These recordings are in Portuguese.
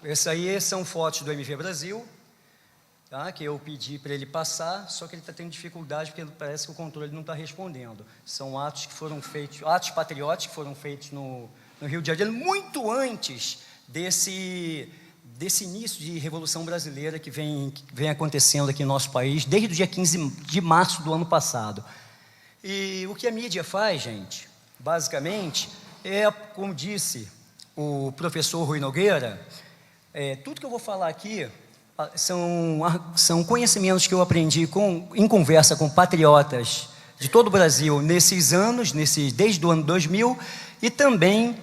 Esse aí são fotos do MV Brasil, tá? Que eu pedi para ele passar, só que ele está tendo dificuldade porque parece que o controle não está respondendo. São atos que foram feitos, atos patrióticos que foram feitos no Rio de Janeiro, muito antes desse início de Revolução Brasileira que vem acontecendo aqui no nosso país, desde o dia 15 de março do ano passado. E o que a mídia faz, gente, basicamente, como disse o professor Rui Nogueira, tudo que eu vou falar aqui são conhecimentos que eu aprendi em conversa com patriotas de todo o Brasil nesses anos, desde o ano 2000, e também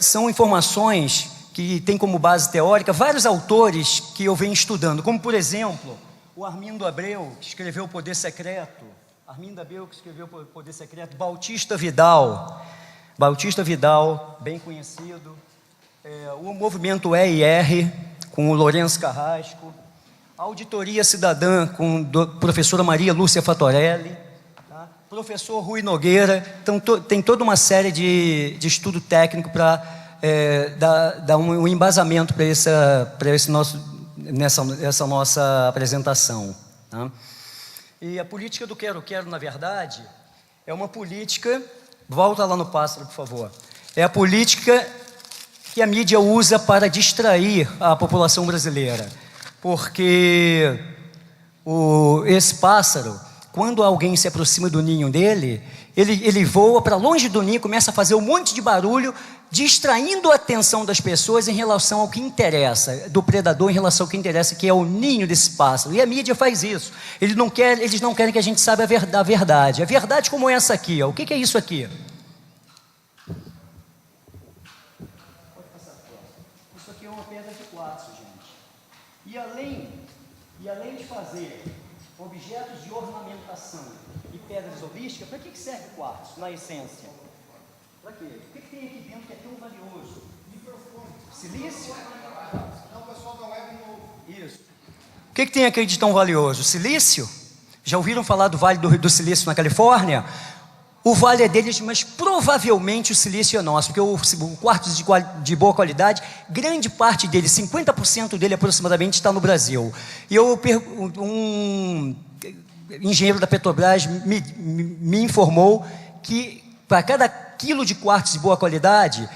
são informações que têm como base teórica vários autores que eu venho estudando, como, por exemplo, o Armindo Abreu, que escreveu O Poder Secreto, Bautista Vidal, bem conhecido, o movimento EIR, com o Lourenço Carrasco, a Auditoria Cidadã, com a professora Maria Lúcia Fatorelli, tá? Professor Rui Nogueira. Então, tem toda uma série de estudo técnico para dar um embasamento para essa nossa apresentação, tá? E a política do quero-quero, na verdade, é uma política, volta lá no pássaro, por favor, é a política que a mídia usa para distrair a população brasileira, porque esse pássaro, quando alguém se aproxima do ninho dele, ele voa para longe do ninho, começa a fazer um monte de barulho, distraindo a atenção das pessoas em relação ao que interessa, do predador em relação ao que interessa, que é o ninho desse pássaro. E a mídia faz isso. Eles não querem que a gente saiba a verdade. A verdade como essa aqui, ó. O que é isso aqui? Isso aqui é uma pedra de quartzo, gente. E além de fazer objetos de ornamentação e pedras holísticas, para que serve o quartzo, na essência? Para quê? O que tem aqui dentro que é tão valioso? Microfone. Silício? Não, pessoal, não é de novo. Isso. O que tem aqui de tão valioso? Silício? Já ouviram falar do Vale do Silício na Califórnia? O vale é deles, mas provavelmente o silício é nosso, porque o quartzo de boa qualidade, grande parte dele, 50% dele aproximadamente, está no Brasil. E um engenheiro da Petrobras me informou que para cada quilo de quartzo de boa qualidade,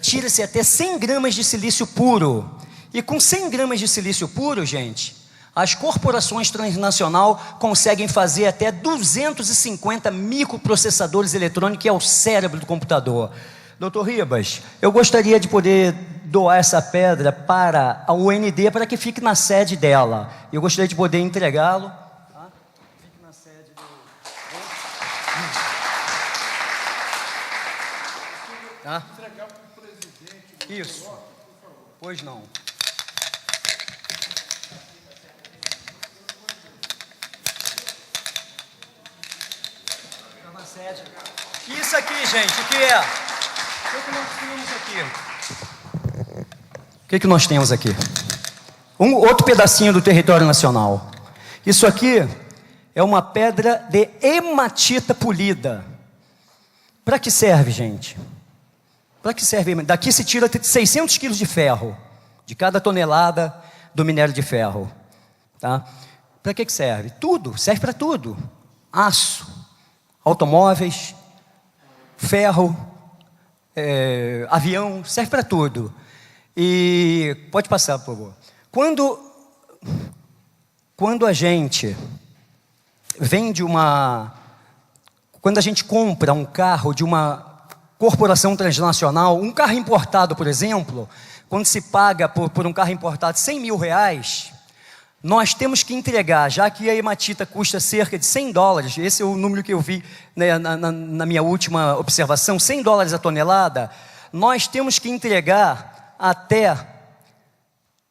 tira-se até 100 gramas de silício puro. E com 100 gramas de silício puro, gente, as corporações transnacionais conseguem fazer até 250 microprocessadores eletrônicos, que é o cérebro do computador. Doutor Ribas, eu gostaria de poder doar essa pedra para a UND, para que fique na sede dela. Eu gostaria de poder entregá-lo. Tá? Fique na sede do... Tá? Entregar para o presidente. Isso. Pois não. Fica na sede. Isso aqui, gente, o que é? O que nós temos aqui? O que nós temos aqui? Outro pedacinho do território nacional. Isso aqui é uma pedra de hematita polida. Para que serve, gente? Para que serve? Daqui se tira 600 quilos de ferro, de cada tonelada do minério de ferro. Tá? Para que serve? Tudo, serve para tudo. Aço, automóveis, ferro, avião, serve para tudo. E pode passar, por favor. Quando a gente quando a gente compra um carro de uma corporação transnacional, um carro importado, por exemplo, quando se paga por um carro importado R$100 mil, nós temos que entregar, já que a hematita custa cerca de $100, esse é o número que eu vi, né, na minha última observação, $100 a tonelada, nós temos que entregar até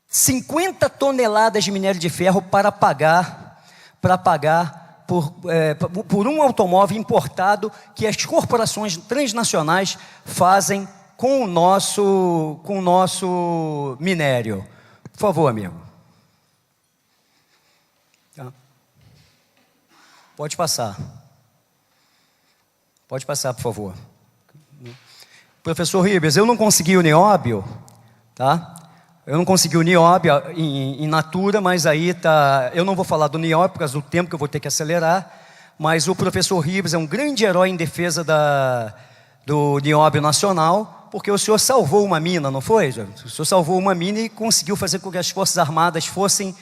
50 toneladas de minério de ferro para pagar por um automóvel importado que as corporações transnacionais fazem com o nosso minério. Por favor, amigo. Tá. Pode passar. Pode passar, por favor. Professor Ribas, eu não consegui o nióbio, tá? Eu não consegui o NIOB em natura, mas aí tá. Eu não vou falar do NIOB por causa do tempo que eu vou ter que acelerar, mas o professor Ribas é um grande herói em defesa do NIOB nacional, porque o senhor salvou uma mina, não foi? O senhor salvou uma mina e conseguiu fazer com que as Forças Armadas fossem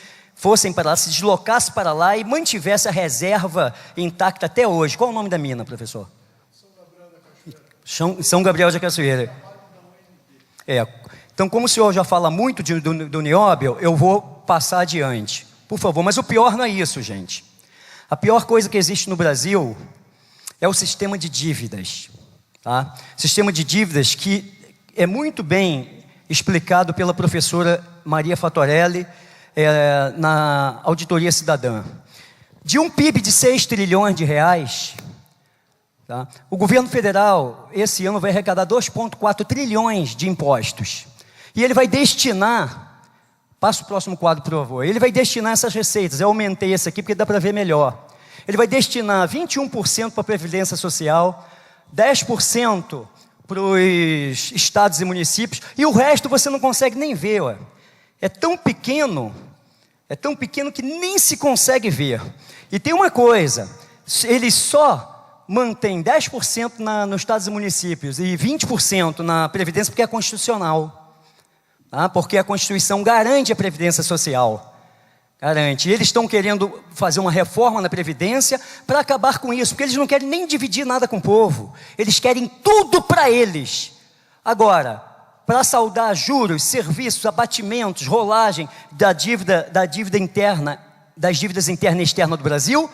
para lá, se deslocasse para lá e mantivesse a reserva intacta até hoje. Qual o nome da mina, professor? São Gabriel da Cachoeira. Então, como o senhor já fala muito do NIOB, eu vou passar adiante. Por favor, mas o pior não é isso, gente. A pior coisa que existe no Brasil é o sistema de dívidas. Tá? Sistema de dívidas que é muito bem explicado pela professora Maria Fatorelli na Auditoria Cidadã. De um PIB de 6 trilhões de reais, tá? O governo federal, esse ano, vai arrecadar 2,4 trilhões de impostos. E ele vai destinar, passa o próximo quadro, por favor, ele vai destinar essas receitas, eu aumentei esse aqui porque dá para ver melhor. Ele vai destinar 21% para a Previdência Social, 10% para os estados e municípios, e o resto você não consegue nem ver. Ué. É tão pequeno que nem se consegue ver. E tem uma coisa, ele só mantém 10% nos estados e municípios e 20% na Previdência porque é constitucional. Tá? Porque a Constituição garante a Previdência Social. Garante. E eles estão querendo fazer uma reforma na Previdência para acabar com isso, porque eles não querem nem dividir nada com o povo. Eles querem tudo para eles. Agora, para saldar juros, serviços, abatimentos, rolagem da dívida interna, das dívidas interna e externa do Brasil,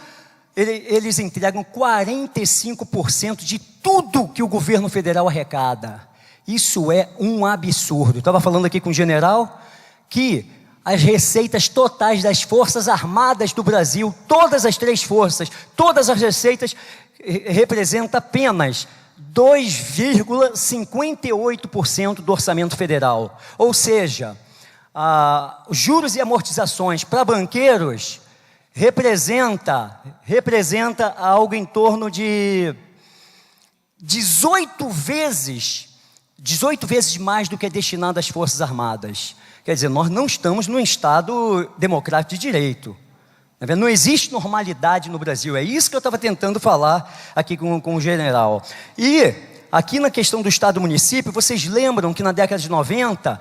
eles entregam 45% de tudo que o governo federal arrecada. Isso é um absurdo. Eu estava falando aqui com o general que as receitas totais das Forças Armadas do Brasil, todas as 3 forças, todas as receitas representam apenas 2,58% do orçamento federal. Ou seja, juros e amortizações para banqueiros representa algo em torno de 18 vezes mais do que é destinado às Forças Armadas. Quer dizer, nós não estamos num Estado democrático de direito. Não existe normalidade no Brasil. É isso que eu estava tentando falar aqui com o general. E aqui na questão do Estado e município, vocês lembram que na década de 90,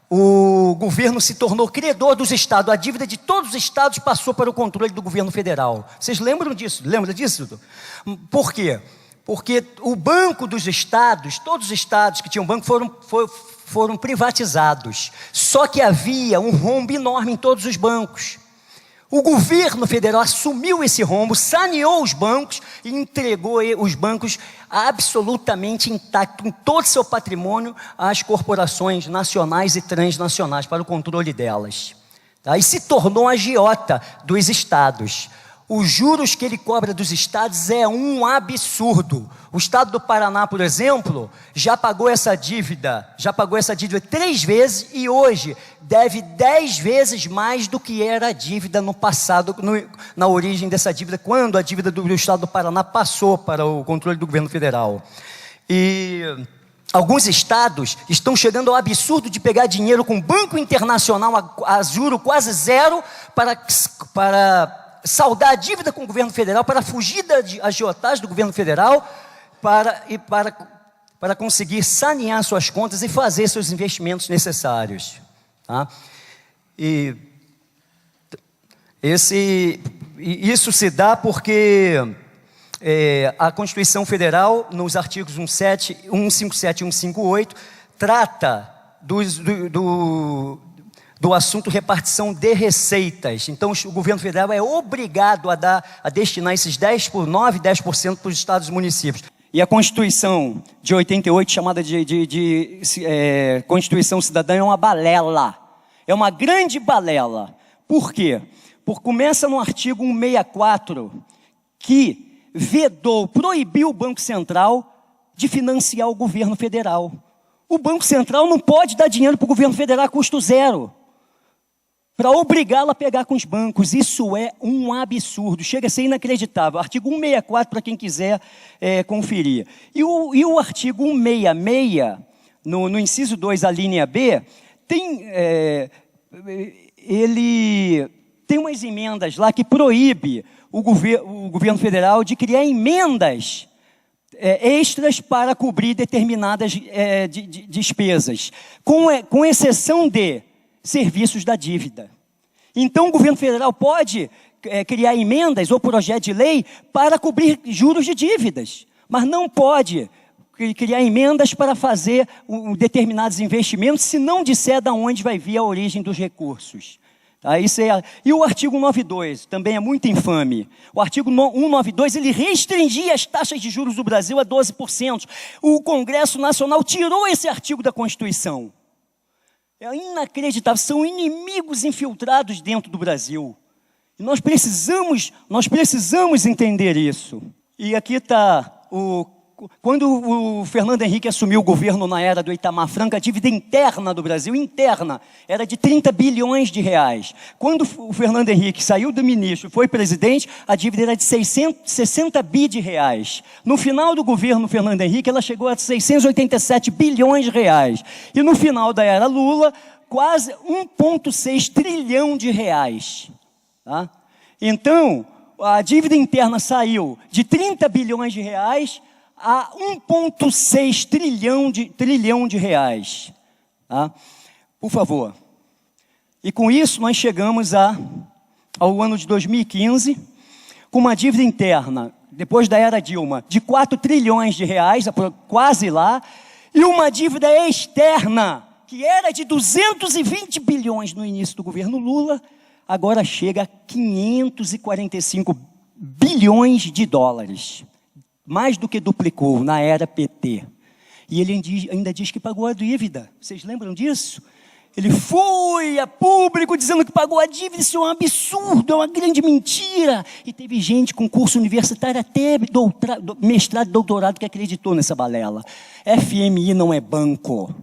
o governo se tornou credor dos estados. A dívida de todos os estados passou para o controle do governo federal. Vocês lembram disso? Lembra disso? Por quê? Porque o banco dos estados, todos os estados que tinham banco foram privatizados. Só que havia um rombo enorme em todos os bancos. O governo federal assumiu esse rombo, saneou os bancos e entregou os bancos absolutamente intactos, com todo o seu patrimônio, às corporações nacionais e transnacionais, para o controle delas. Tá? E se tornou agiota dos estados. Os juros que ele cobra dos estados é um absurdo. O estado do Paraná, por exemplo, já pagou essa dívida 3 vezes e hoje deve 10 vezes mais do que era a dívida no passado, na origem dessa dívida, quando a dívida do estado do Paraná passou para o controle do governo federal. E alguns estados estão chegando ao absurdo de pegar dinheiro com Banco Internacional a juro quase zero para saldar a dívida com o governo federal, para fugir da agiotagem do governo federal, para conseguir sanear suas contas e fazer seus investimentos necessários. Tá? E isso se dá porque a Constituição Federal, nos artigos 157 e 158, trata do assunto repartição de receitas. Então, o governo federal é obrigado a destinar esses 10% para os estados e municípios. E a Constituição de 88, chamada de Constituição Cidadã, é uma balela. É uma grande balela. Por quê? Porque começa no artigo 164, que proibiu o Banco Central de financiar o governo federal. O Banco Central não pode dar dinheiro para o governo federal a custo zero, para obrigá-lo a pegar com os bancos. Isso é um absurdo, chega a ser inacreditável. Artigo 164, para quem quiser conferir. E o artigo 166, no inciso 2, a linha B, ele tem umas emendas lá que proíbe o governo federal de criar emendas extras para cobrir determinadas despesas, com exceção de serviços da dívida. Então, o governo federal pode criar emendas ou projeto de lei para cobrir juros de dívidas, mas não pode criar emendas para fazer determinados investimentos, se não disser de onde vai vir a origem dos recursos. Tá? E o artigo 192, também é muito infame. O artigo 192, ele restringia as taxas de juros do Brasil a 12%. O Congresso Nacional tirou esse artigo da Constituição. É inacreditável, são inimigos infiltrados dentro do Brasil. E nós precisamos entender isso. E aqui está quando o Fernando Henrique assumiu o governo na era do Itamar Franco, a dívida interna do Brasil, era de 30 bilhões de reais. Quando o Fernando Henrique saiu do ministro e foi presidente, a dívida era de 60 bi de reais. No final do governo Fernando Henrique, ela chegou a 687 bilhões de reais. E no final da era Lula, quase 1,6 trilhão de reais. Tá? Então, a dívida interna saiu de 30 bilhões de reais a 1,6 trilhão de reais. Tá? Por favor. E com isso nós chegamos ao ano de 2015, com uma dívida interna, depois da era Dilma, de 4 trilhões de reais, quase lá, e uma dívida externa, que era de 220 bilhões no início do governo Lula, agora chega a 545 bilhões de dólares. Mais do que duplicou na era PT. E ele ainda diz que pagou a dívida. Vocês lembram disso? Ele foi a público dizendo que pagou a dívida. Isso é um absurdo, é uma grande mentira. E teve gente com curso universitário, até mestrado e doutorado, que acreditou nessa balela. FMI não é banco.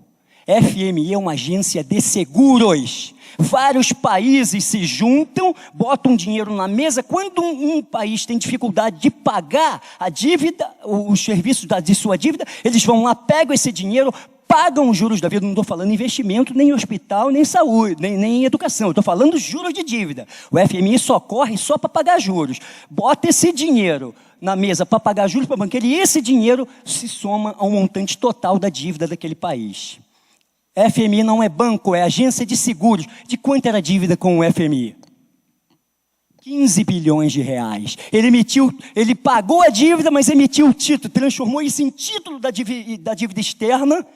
FMI é uma agência de seguros. Vários países se juntam, botam dinheiro na mesa. Quando um país tem dificuldade de pagar a dívida, os serviços de sua dívida, eles vão lá, pegam esse dinheiro, pagam os juros da vida. Não estou falando investimento, nem hospital, nem saúde, nem educação. Estou falando juros de dívida. O FMI só corre só para pagar juros. Bota esse dinheiro na mesa para pagar juros para o banqueiro, e esse dinheiro se soma ao montante total da dívida daquele país. FMI não é banco, é agência de seguros. De quanto era a dívida com o FMI? 15 bilhões de reais. Ele pagou a dívida, mas emitiu o título, transformou isso em título da dívida externa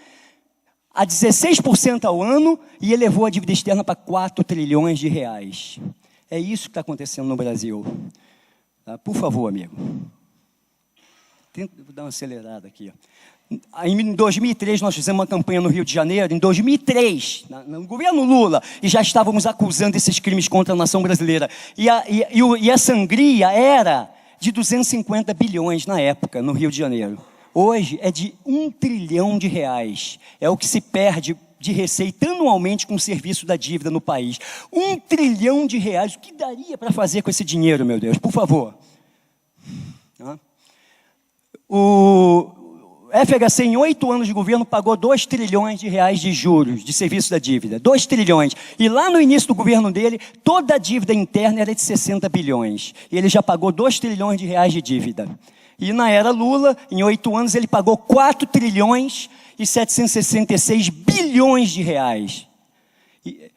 a 16% ao ano e elevou a dívida externa para 4 trilhões de reais. É isso que está acontecendo no Brasil. Tá? Por favor, amigo. Vou dar uma acelerada aqui. Em 2003, nós fizemos uma campanha no Rio de Janeiro, em 2003, no governo Lula, e já estávamos acusando esses crimes contra a nação brasileira. E a sangria era de 250 bilhões na época, no Rio de Janeiro. Hoje é de 1 trilhão de reais. É o que se perde de receita anualmente com o serviço da dívida no país. 1 trilhão de reais. O que daria para fazer com esse dinheiro, meu Deus? Por favor. O FHC, em 8 anos de governo, pagou 2 trilhões de reais de juros, de serviço da dívida. 2 trilhões. E lá no início do governo dele, toda a dívida interna era de 60 bilhões. E ele já pagou 2 trilhões de reais de dívida. E na era Lula, em 8 anos, ele pagou 4 trilhões e 766 bilhões de reais.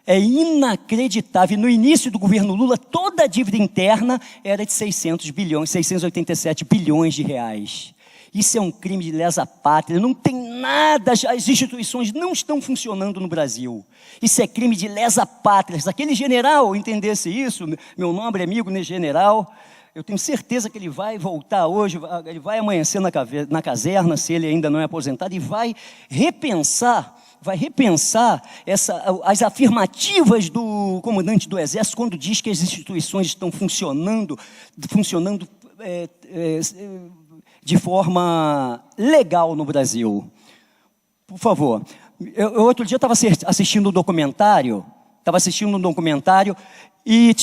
É inacreditável. No início do governo Lula, toda a dívida interna era de 687 bilhões de reais. Isso é um crime de lesa pátria, não tem nada, as instituições não estão funcionando no Brasil. Isso é crime de lesa pátria. Se aquele general entendesse isso, meu nobre amigo, né, general, eu tenho certeza que ele vai voltar hoje, ele vai amanhecer na caserna, se ele ainda não é aposentado, e vai repensar as afirmativas do comandante do Exército quando diz que as instituições estão funcionando de forma legal no Brasil. Por favor. Eu outro dia estava assistindo um documentário, e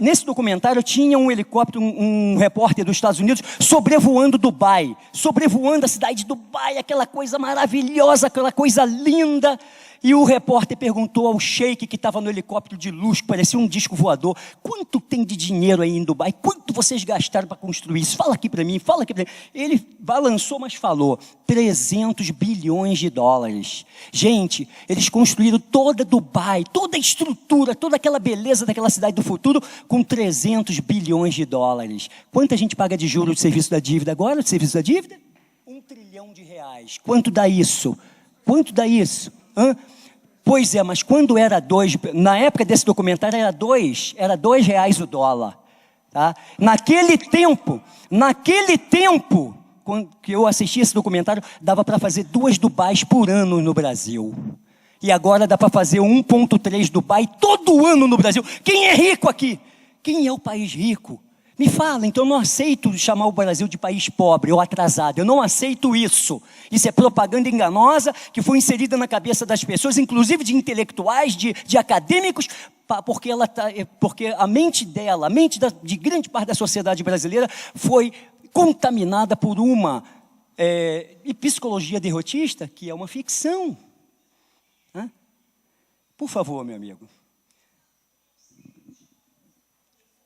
nesse documentário tinha um helicóptero, um repórter dos Estados Unidos, sobrevoando Dubai, sobrevoando a cidade de Dubai, aquela coisa maravilhosa, aquela coisa linda. E o repórter perguntou ao sheik que estava no helicóptero de luxo, que parecia um disco voador, quanto tem de dinheiro aí em Dubai? Quanto vocês gastaram para construir isso? Fala aqui para mim, fala aqui para mim. Ele balançou, mas falou, 300 bilhões de dólares. Gente, eles construíram toda Dubai, toda a estrutura, toda aquela beleza daquela cidade do futuro, com 300 bilhões de dólares. Quanto a gente paga de juros de serviço da dívida agora, de serviço da dívida? R$1 trilhão. Quanto dá isso? Quanto dá isso? Hã? Pois é, mas quando era na época desse documentário era R$2 o dólar. Tá? Naquele tempo, quando que eu assisti esse documentário, dava para fazer 2 Dubais por ano no Brasil. E agora dá para fazer 1,3 Dubai todo ano no Brasil. Quem é rico aqui? Quem é o país rico? Me fala, então eu não aceito chamar o Brasil de país pobre ou atrasado, eu não aceito isso. Isso é propaganda enganosa que foi inserida na cabeça das pessoas, inclusive de intelectuais, de acadêmicos, porque a mente dela, de grande parte da sociedade brasileira foi contaminada por uma psicologia derrotista, que é uma ficção. Por favor, meu amigo.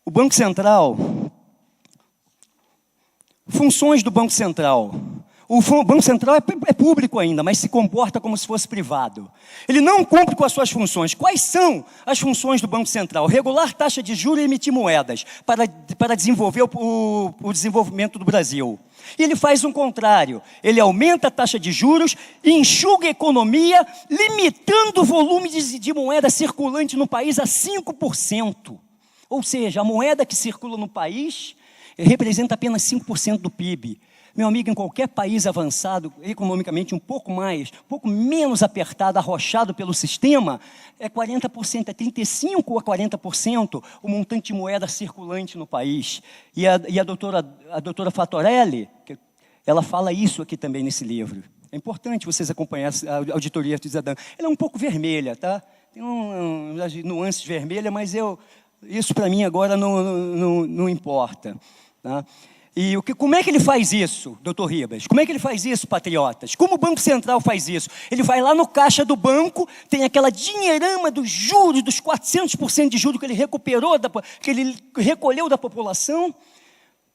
O Banco Central, funções do Banco Central. O Banco Central é público ainda, mas se comporta como se fosse privado. Ele não cumpre com as suas funções. Quais são as funções do Banco Central? Regular taxa de juros e emitir moedas para desenvolver o desenvolvimento do Brasil. E ele faz o contrário. Ele aumenta a taxa de juros, enxuga a economia, limitando o volume de moeda circulante no país a 5%. Ou seja, a moeda que circula no país representa apenas 5% do PIB. Meu amigo, em qualquer país avançado, economicamente um pouco menos apertado, arrochado pelo sistema, é 40%, é 35% a 40% o montante de moeda circulante no país. E a doutora Fatorelli, ela fala isso aqui também nesse livro. É importante vocês acompanharem a auditoria de Cidadã. Ela é um pouco vermelha, tá? Tem umas nuances vermelhas, mas isso para mim agora não importa. Tá? E como é que ele faz isso, doutor Ribas? Como é que ele faz isso, patriotas? Como o Banco Central faz isso? Ele vai lá no caixa do banco, tem aquela dinheirama dos juros, dos 400% de juros que ele recolheu da população,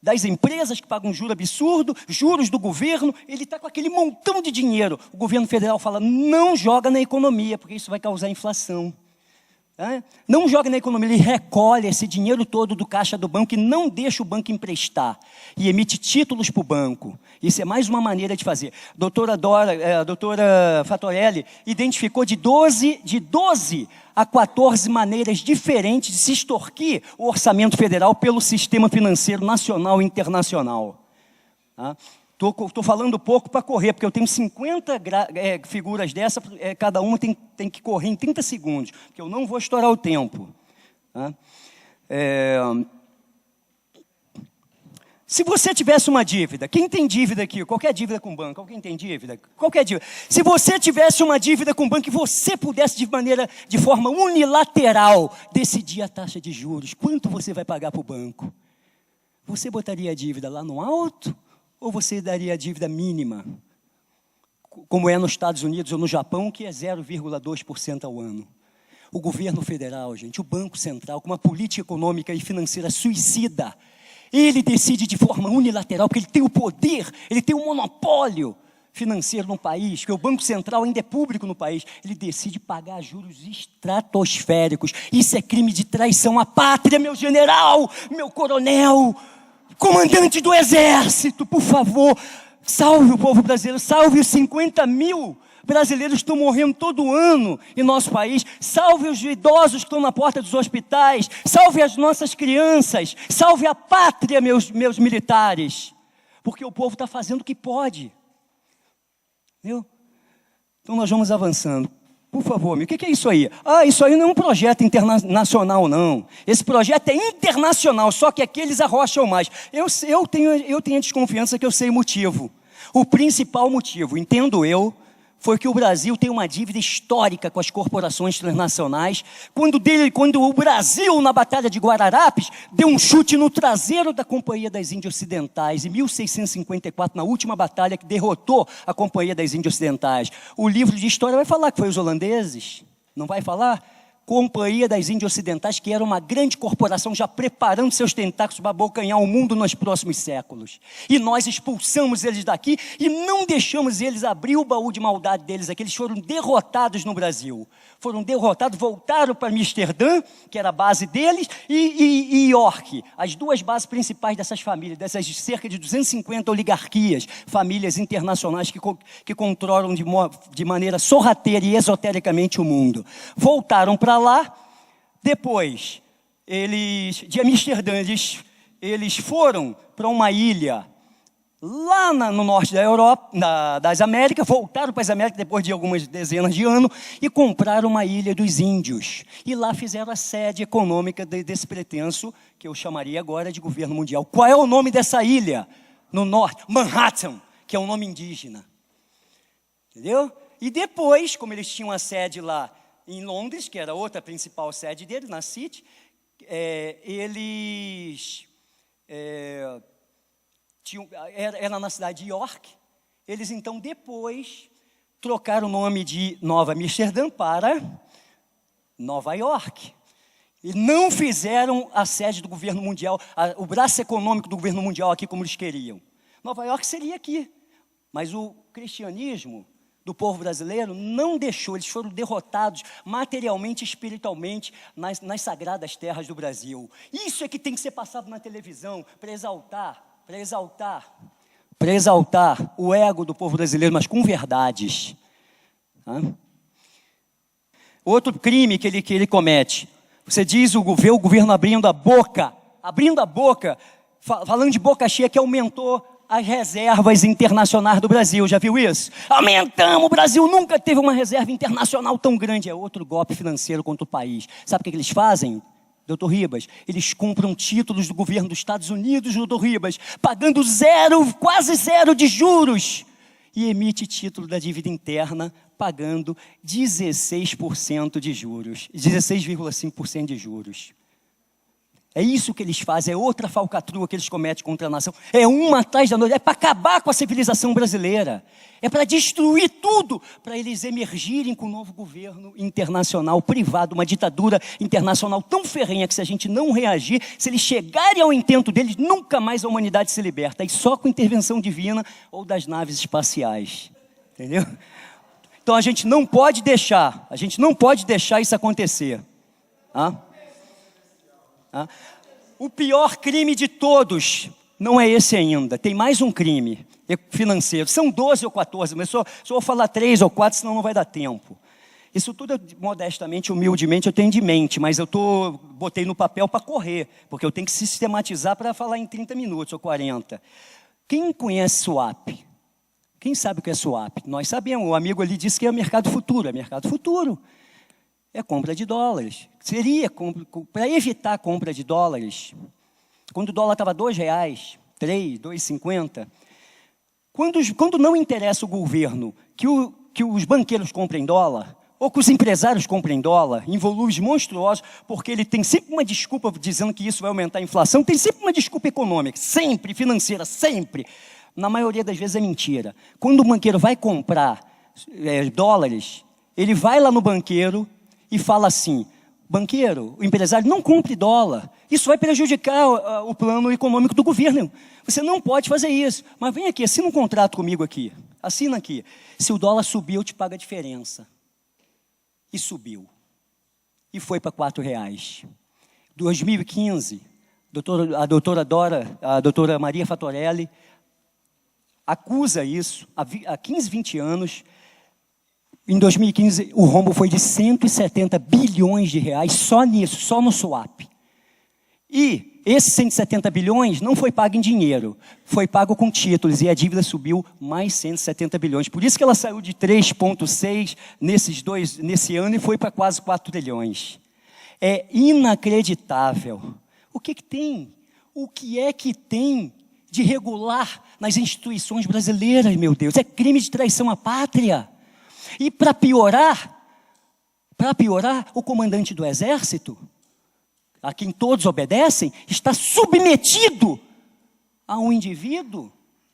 das empresas que pagam juro absurdo, juros do governo, ele está com aquele montão de dinheiro. O governo federal fala, não joga na economia, porque isso vai causar inflação. Não joga na economia, ele recolhe esse dinheiro todo do caixa do banco e não deixa o banco emprestar. E emite títulos para o banco. Isso é mais uma maneira de fazer. A doutora Fatorelli identificou de 12 a 14 maneiras diferentes de se extorquir o orçamento federal pelo sistema financeiro nacional e internacional. Estou falando pouco para correr, porque eu tenho 50 figuras dessa, cada uma tem que correr em 30 segundos, porque eu não vou estourar o tempo. Tá? Se você tivesse uma dívida, quem tem dívida aqui? Qualquer dívida com o banco, alguém tem dívida? Qualquer dívida. Se você tivesse uma dívida com o banco e você pudesse de forma unilateral decidir a taxa de juros, quanto você vai pagar para o banco? Você botaria a dívida lá no alto? Ou você daria a dívida mínima, como é nos Estados Unidos ou no Japão, que é 0,2% ao ano? O governo federal, gente, o Banco Central, com uma política econômica e financeira suicida, ele decide de forma unilateral, porque ele tem o poder, ele tem o monopólio financeiro no país, que o Banco Central ainda é público no país, ele decide pagar juros estratosféricos. Isso é crime de traição à pátria, meu general, meu coronel, comandante do exército, por favor, salve o povo brasileiro, salve os 50 mil brasileiros que estão morrendo todo ano em nosso país, salve os idosos que estão na porta dos hospitais, salve as nossas crianças, salve a pátria, meus militares, porque o povo está fazendo o que pode. Viu? Então nós vamos avançando. Por favor, o que é isso aí? Isso aí não é um projeto internacional, não. Esse projeto é internacional, só que aqui eles arrocham mais. Eu tenho a desconfiança que eu sei o motivo. O principal motivo, entendo eu, foi que o Brasil tem uma dívida histórica com as corporações transnacionais, quando o Brasil, na Batalha de Guararapes, deu um chute no traseiro da Companhia das Índias Ocidentais, em 1654, na última batalha que derrotou a Companhia das Índias Ocidentais. O livro de história vai falar que foi os holandeses, não vai falar? Companhia das Índias Ocidentais, que era uma grande corporação já preparando seus tentáculos para abocanhar o mundo nos próximos séculos. E nós expulsamos eles daqui e não deixamos eles abrir o baú de maldade deles aqui. Eles foram derrotados no Brasil. Foram derrotados, voltaram para Amsterdã, que era a base deles, e York, as duas bases principais dessas famílias, dessas cerca de 250 oligarquias, famílias internacionais que controlam de maneira sorrateira e esotericamente o mundo. Voltaram para lá, depois, de Amsterdã, eles foram para uma ilha lá no norte da Europa, das Américas, voltaram para as Américas depois de algumas dezenas de anos e compraram uma ilha dos índios. E lá fizeram a sede econômica desse pretenso, que eu chamaria agora de governo mundial. Qual é o nome dessa ilha? No norte, Manhattan, que é um nome indígena. Entendeu? E depois, como eles tinham a sede lá em Londres, que era outra principal sede deles, na City, era na cidade de York. Eles então depois trocaram o nome de Nova Amsterdã para Nova York. E não fizeram a sede do governo mundial, o braço econômico do governo mundial aqui como eles queriam. Nova York seria aqui, mas o cristianismo do povo brasileiro não deixou, eles foram derrotados materialmente e espiritualmente nas sagradas terras do Brasil. Isso é que tem que ser passado na televisão para exaltar o ego do povo brasileiro, mas com verdades. Outro crime que ele comete, você diz vê o governo abrindo a boca, falando de boca cheia, que aumentou as reservas internacionais do Brasil. Já viu isso? Aumentamos, o Brasil nunca teve uma reserva internacional tão grande. É outro golpe financeiro contra o país. Sabe o que eles fazem, doutor Ribas? Eles compram títulos do governo dos Estados Unidos, doutor Ribas, pagando quase zero de juros. E emite título da dívida interna, pagando 16% de juros. 16,5% de juros. É isso que eles fazem, é outra falcatrua que eles cometem contra a nação. É uma atrás da outra, é para acabar com a civilização brasileira. É para destruir tudo, para eles emergirem com um novo governo internacional privado, uma ditadura internacional tão ferrenha que se a gente não reagir, se eles chegarem ao intento deles, nunca mais a humanidade se liberta. E só com intervenção divina ou das naves espaciais. Entendeu? Então a gente não pode deixar isso acontecer. O pior crime de todos não é esse ainda, tem mais um crime financeiro, são 12 ou 14, mas só vou falar 3 ou 4, senão não vai dar tempo. Isso tudo, modestamente, humildemente, eu tenho de mente, mas eu botei no papel para correr, porque eu tenho que sistematizar para falar em 30 minutos ou 40. Quem conhece swap? Quem sabe o que é swap? Nós sabemos, o amigo ali disse que é mercado futuro, é compra de dólares. Seria para evitar a compra de dólares, quando o dólar estava R$2, 3, 2,50. Quando não interessa o governo que os banqueiros comprem dólar, ou que os empresários comprem dólar em volumes monstruosos, porque ele tem sempre uma desculpa dizendo que isso vai aumentar a inflação, tem sempre uma desculpa econômica, sempre, financeira, sempre. Na maioria das vezes é mentira. Quando o banqueiro vai comprar dólares, ele vai lá no banqueiro e fala assim: banqueiro, o empresário, não compre dólar. Isso vai prejudicar o plano econômico do governo. Você não pode fazer isso. Mas vem aqui, assina um contrato comigo aqui. Assina aqui. Se o dólar subir, eu te pago a diferença. E subiu. E foi para R$4. 2015, a doutora Maria Fatorelli acusa isso há 15, 20 anos. Em 2015, o rombo foi de 170 bilhões de reais só nisso, só no swap. E esses 170 bilhões não foi pago em dinheiro, foi pago com títulos, e a dívida subiu mais 170 bilhões. Por isso que ela saiu de 3,6 nesse ano e foi para quase 4 trilhões. É inacreditável. O que tem? O que é que tem de regular nas instituições brasileiras, meu Deus? É crime de traição à pátria. E para piorar, o comandante do exército, a quem todos obedecem, está submetido a um indivíduo,